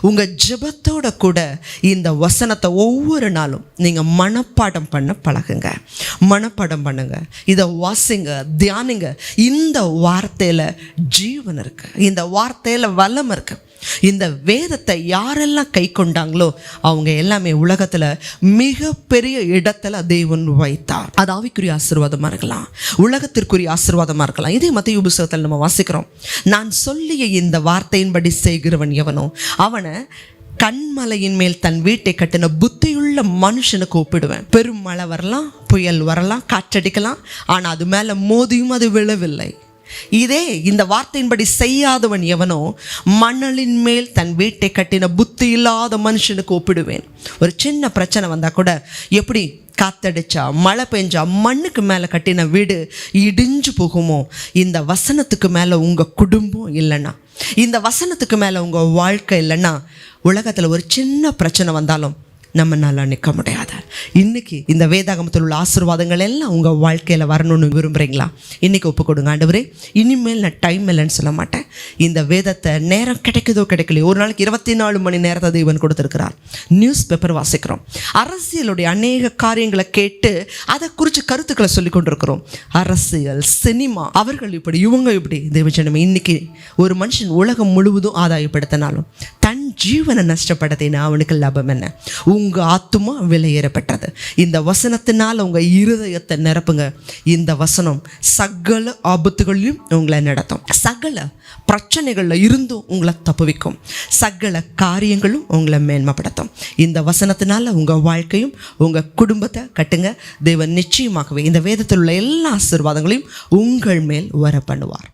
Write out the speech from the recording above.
உங்கள் ஜெபத்தோட கூட இந்த வசனத்தை ஒவ்வொரு நாளும் நீங்கள் மனப்பாடம் பண்ண பழகுங்க, மனப்பாடம் பண்ணுங்க, இதை வாசிங்க, தியானிங்க. இந்த வார்த்தையில் ஜீவன் இருக்கு, இந்த வார்த்தையில் வல்லம் இருக்கு. இந்த வேதத்தை யாரெல்லாம் கை கொண்டாங்களோ அவங்க எல்லாமே உலகத்தில் மிகப்பெரிய இடத்துல தேவன் வைத்தார். அது ஆவிக்குரிய ஆசீர்வாதமாக இருக்கலாம், உலகத்திற்குரிய ஆசீர்வாதமாக இருக்கலாம். இதே மத்தேயு புத்தகத்தில் நம்ம வாசிக்கிறோம், நான் சொல்லிய இந்த வார்த்தையின்படி செய்கிறவன் எவனோ அவனை கண்மலையின் மேல் தன் வீட்டை கட்டின புத்தியுள்ள மனுஷனுக்கு ஒப்பிடுவேன். பெரும் மழை வரலாம், புயல் வரலாம், காற்றடிக்கலாம், ஆனால் அது மேலே மோதியும் அது விழவில்லை. இதே இந்த வார்த்தையின்படி செய்யாதவன் எவனோ மணலின் மேல் தன் வீட்டை கட்டின புத்தி இல்லாத மனுஷனுக்கு ஒப்பிடுவேன். ஒரு சின்ன பிரச்சனை வந்தால் கூட எப்படி காத்தடிச்சா மழை பெஞ்சா மண்ணுக்கு மேலே கட்டின வீடு இடிஞ்சு போகுமோ, இந்த வசனத்துக்கு மேலே உங்கள் குடும்பம் இல்லைன்னா, இந்த வசனத்துக்கு மேலே உங்கள் வாழ்க்கை இல்லைன்னா, உலகத்தில் ஒரு சின்ன பிரச்சனை வந்தாலும் நம்மளால நிற்க முடியாது. இன்றைக்கி இந்த வேதாகமத்தில் உள்ள ஆசீர்வாதங்கள் எல்லாம் உங்கள் வாழ்க்கையில் வரணும்னு விரும்புகிறீங்களா? இன்றைக்கி ஒப்பு கொடுங்க. ஆண்டவரே, இனிமேல் நான் டைம் இல்லைன்னு சொல்ல மாட்டேன். இந்த வேதத்தை நேரம் கிடைக்குதோ கிடைக்கலையோ, ஒரு நாளைக்கு 24 மணி நேரத்தை தேவன் கொடுத்துருக்கிறார். நியூஸ் பேப்பர் வாசிக்கிறோம், அரசியலுடைய அநேக காரியங்களை கேட்டு அதை குறித்து கருத்துக்களை சொல்லி கொண்டிருக்கிறோம். அரசியல், சினிமா, அவர்கள் இப்படி இவங்க இப்படி. தேவஜனமே, இன்றைக்கி ஒரு மனுஷன் உலகம் முழுவதும் ஆதாயப்படுத்தினாலும் தன் ஜீவனை நஷ்டப்படுத்தினா அவனுக்கு லாபம் என்ன? உங்கள் ஆத்துமா விலையேறப்பட்டது. இந்த வசனத்தினால் உங்கள் இருதயத்தை நிரப்புங்க. இந்த வசனம் சகல ஆபத்துகளையும் உங்களை நடத்தும், சகல பிரச்சனைகளில் இருந்தும் உங்களை தப்புவிக்கும், சகல காரியங்களும் உங்களை மேன்மைப்படுத்தும். இந்த வசனத்தினால உங்கள் வாழ்க்கையும் உங்கள் குடும்பத்தை கட்டுங்க. தேவன் நிச்சயமாகவே இந்த வேதத்தில் உள்ள எல்லா ஆசீர்வாதங்களையும் உங்கள் மேல் வர பண்ணுவார்.